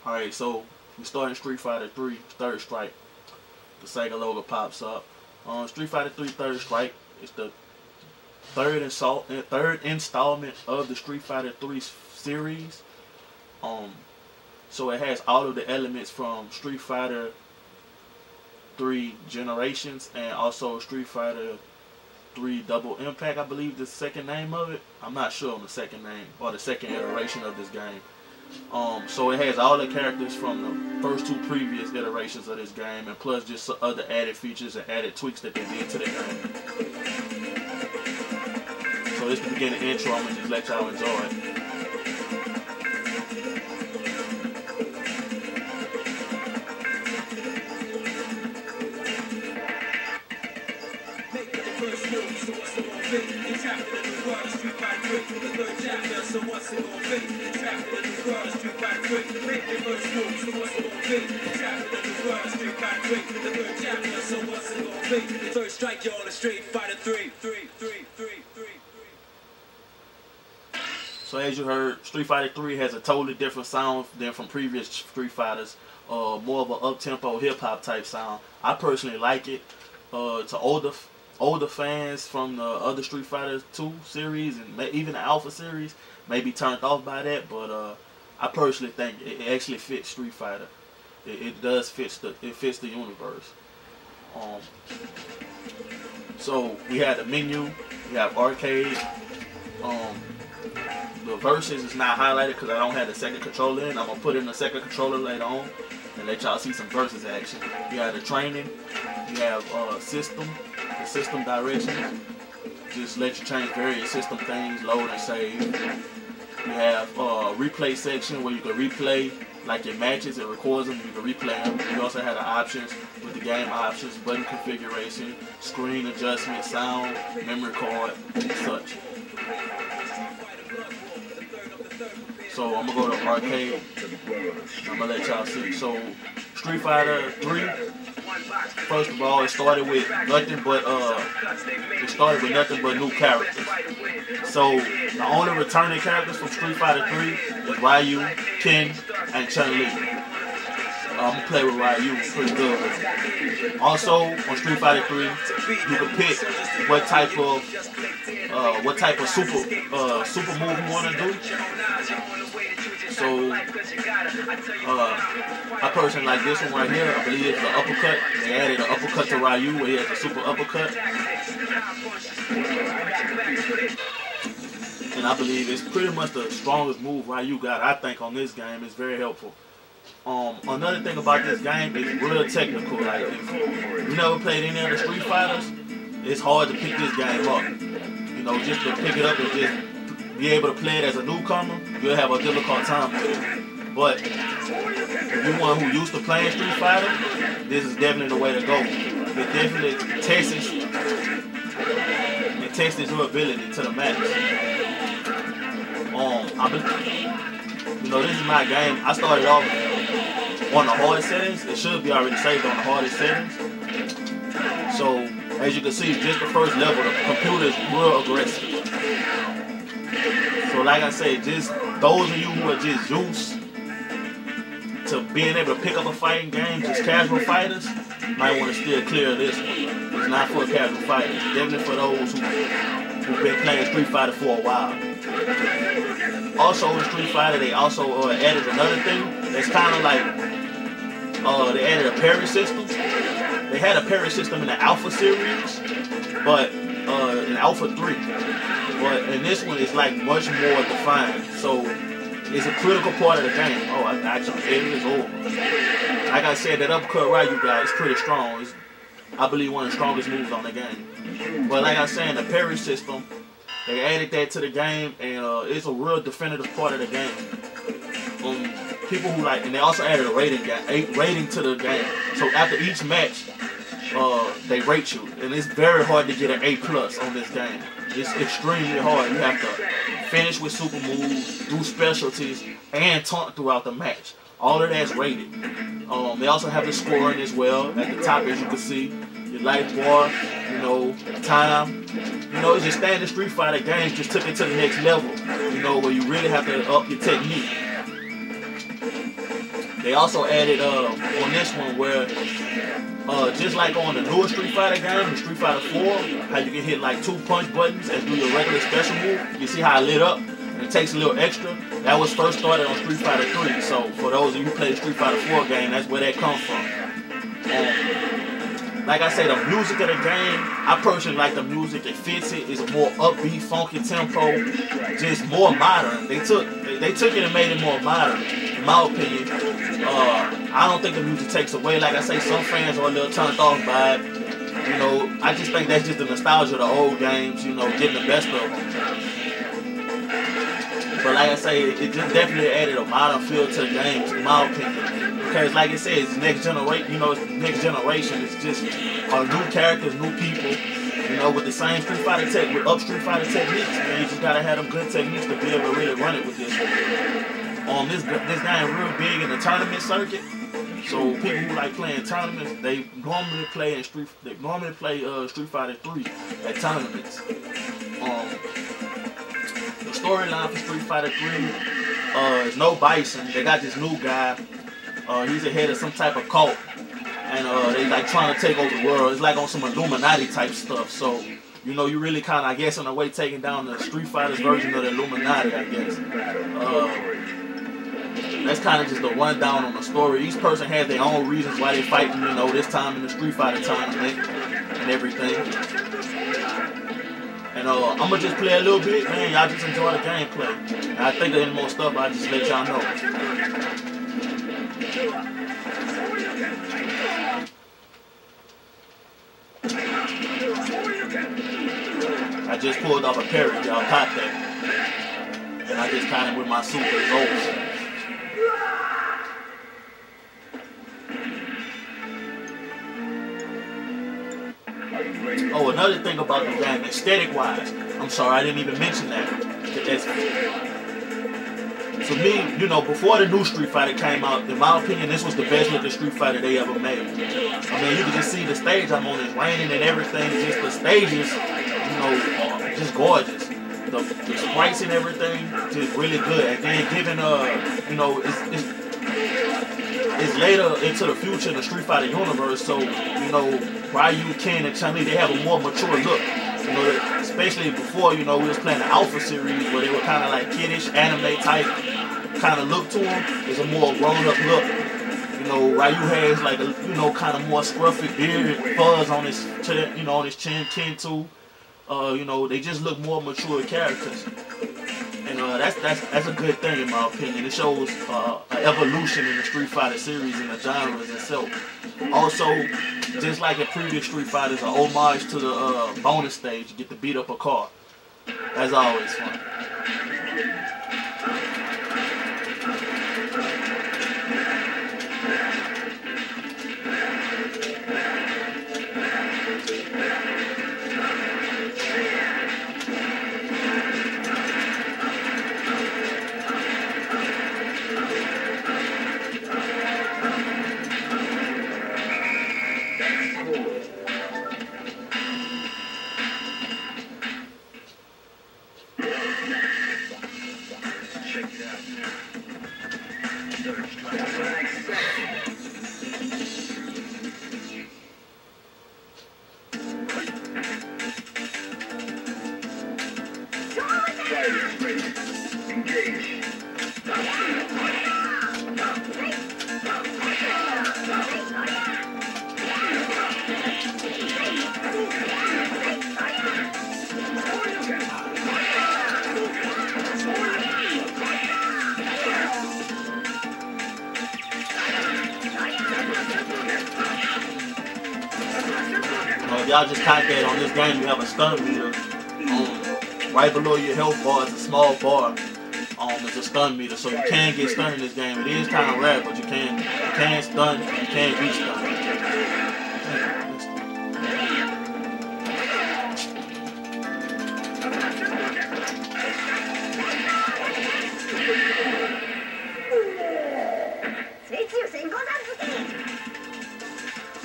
Alright, so we start in Street Fighter 3 Third Strike. The Sega logo pops up. Street Fighter 3 Third Strike is the third installment of the Street Fighter 3 series. So it has all of the elements from Street Fighter 3 Generations and also Street Fighter 3 Double Impact, I believe the second name of it. I'm not sure on the second name or the second iteration of this game. So it has all the characters from the first two previous iterations of this game, and plus just other added features and added tweaks that they did to the game. So this is the beginning intro. I'm gonna just let y'all enjoy it. So what's it gonna be? Trapped in the world, Street Fighter 3. Make your first move, so what's it gonna be? Trapped in the world, Street Fighter 3. The third chapter, so what's it gonna be? The third strike, y'all, in Street Fighter 3. So as you heard, Street Fighter 3 has a totally different sound than from previous Street Fighters. More of an up-tempo hip-hop type sound. I personally like it. To older fans from the other Street Fighter 2 series and even the Alpha series may be turned off by that, but I personally think it actually fits Street Fighter. It does fit the universe. So we have the menu, we have arcade. The verses is not highlighted because I don't have the second controller in. I'm gonna put in the second controller later on and let y'all see some versus action. You have the training, you have system. The system direction, just let you change various system things, load and save. You have replay section where you can replay like your matches, it records them, you can replay them. You also have the options with the game options, button configuration, screen adjustment, sound, memory card, and such. So I'm gonna go to arcade. I'm gonna let y'all see. So Street Fighter 3. First of all, it started with nothing but new characters. So the only returning characters from Street Fighter 3 is Ryu, Ken, and Chun-Li. I'm gonna play with Ryu pretty good. Also on Street Fighter 3, you can pick what type of super move you want to do. So I personally like this one right here. I believe it's the uppercut. They added an uppercut to Ryu where he has a super uppercut. And I believe it's pretty much the strongest move Ryu got, I think, on this game. It's very helpful. Another thing about this game is real technical. Like, if you never played any other Street Fighters, it's hard to pick this game up. You know, just to pick it up and just be able to play it as a newcomer, you'll have a difficult time with it. But if you're one who used to playing Street Fighter, this is definitely the way to go. It definitely tests your ability to the max. You know, this is my game. I started off on the hard settings. It should be already saved on the hardest settings. So as you can see, just the first level, the computer is real aggressive. So like I said, just those of you who are just used to being able to pick up a fighting game, just casual fighters, might want to steer clear of this one. It's not for casual fighters. It's definitely for those who've been playing Street Fighter for a while. Also in Street Fighter, they also added another thing that's kind of like, they added a parry system. They had a parry system in the Alpha series, but in Alpha 3. But in this one, it's like much more defined. So it's a critical part of the game. Oh, I actually it is over. Like I said, that uppercut Ryu guy is pretty strong. It's, I believe, one of the strongest moves on the game. But like I said, the parry system, they added that to the game, and it's a real definitive part of the game. People who like, and they also added a rating to the game. So after each match, they rate you, and it's very hard to get an A+ on this game. It's extremely hard. You have to finish with super moves, do specialties, and taunt throughout the match. All of that's rated. They also have the scoring as well. At the top, as you can see, your life bar, you know, time. You know, it's just standard Street Fighter games, just took it to the next level. You know, where you really have to up your technique. They also added on this one where just like on the newer Street Fighter game, the Street Fighter 4, how you can hit like 2 punch buttons and do your regular special move. You see how it lit up and it takes a little extra. That was first started on Street Fighter 3. So for those of you who play the Street Fighter 4 game, that's where that comes from. Like I say, the music of the game, I personally like the music. It fits it. It's a more upbeat, funky tempo, just more modern. They took it and made it more modern, in my opinion. I don't think the music takes away. Like I say, some fans are a little turned off by it. You know, I just think that's just the nostalgia of the old games. You know, getting the best of them. But like I say, it just definitely added a modern feel to the games, in my opinion. Because like it says, next generation, you know, it's next generation. It's just new characters, new people, you know, with the same Street Fighter tech, with Street Fighter techniques. Man, you just gotta have them good techniques to be able to really run it with this. This game real big in the tournament circuit. So people who like playing tournaments, they normally play Street Fighter 3 at tournaments. The storyline for Street Fighter 3 is no Bison. They got this new guy. He's the head of some type of cult, and they like trying to take over the world. It's like on some Illuminati type stuff. So, you know, you really kind of, I guess, in a way, taking down the Street Fighter's version of the Illuminati, I guess. That's kind of just the rundown on the story. Each person has their own reasons why they fighting, you know, this time in the Street Fighter tournament and everything. And I'm gonna just play a little bit, man. Y'all just enjoy the gameplay. And I think of any more stuff, I'll just let y'all know. I just pulled off a parry, y'all caught that. And I just kind of with my super results. Oh, another thing about the game, aesthetic-wise, I'm sorry, I didn't even mention that. For me, you know, before the new Street Fighter came out, in my opinion, this was the best looking Street Fighter they ever made. I mean, you can just see the stage I'm on, it's raining and everything, just the stages, you know, just gorgeous. The sprites and everything, just really good. And then given, you know, it's later into the future in the Street Fighter universe, so, you know, Ryu, Ken, and Chun-Li, they have a more mature look. You know, especially before, you know, we was playing the Alpha series where they were kind of like kiddish, anime type kind of look to them. It's a more grown-up look. You know, Ryu has like a, you know, kind of more scruffy beard, fuzz on his, you know, on his chin. Ken too. You know, they just look more mature characters. And that's a good thing in my opinion. It shows an evolution in the Street Fighter series and the genres itself. Also, just like in previous Street Fighters, an homage to the bonus stage. You get to beat up a car. That's always fun. Y'all just caught that on this game, you have a stun meter. Right below your health bar is a small bar. It's a stun meter, so you can get stunned in this game. It is kind of rare, but you can stun, you can be stunned.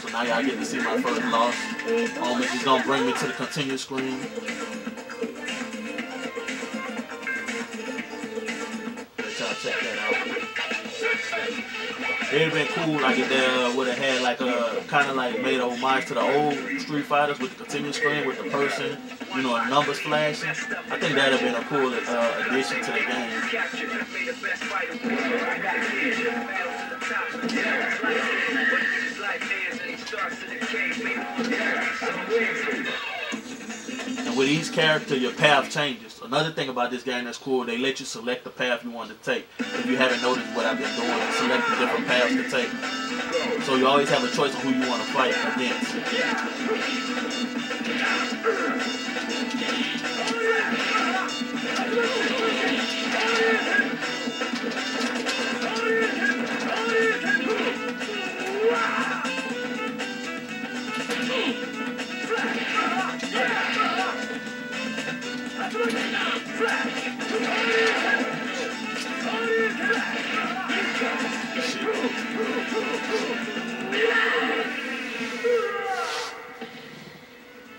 So now y'all get to see my first loss. It's just gonna bring me to the continue screen. Let y'all check that out. It'd been cool like if they would have had like kind of like made a homage to the old Street Fighters with the continuous screen with the person, you know, the numbers flashing. I think that'd have been a cool addition to the game. And with each character, your path changes. Another thing about this game that's cool, they let you select the path you want to take. If you haven't noticed what I've been doing, selecting different paths to take. So you always have a choice of who you want to fight against.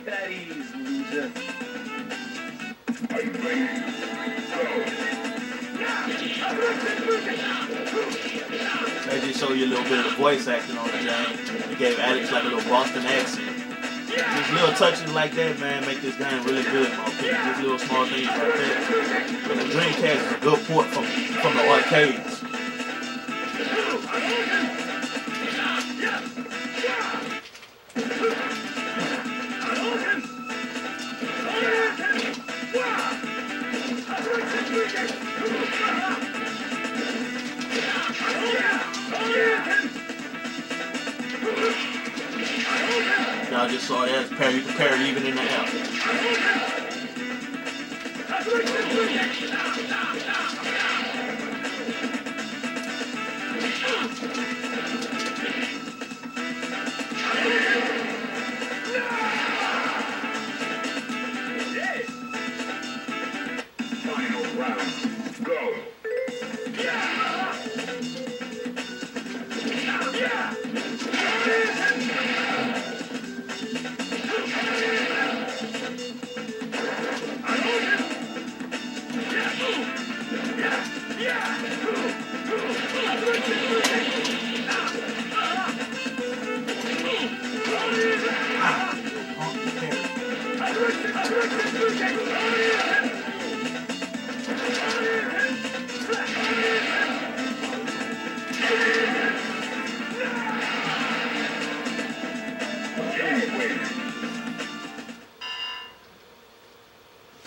That is, loser. Are you ready? They just show you a little bit of the voice acting on the game. They gave Alex like a little Boston accent. Just little touches like that, man, make this game really good, man. Okay? Just little small things like that. But the Dreamcast is a good port from the arcades. Y'all just saw that. You can parry even in the app. Final round. Go.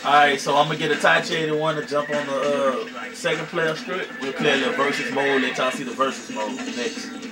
Alright, so I'm gonna get a Tachi one to jump on the second player script. We'll play a little versus mode, let y'all see the versus mode next.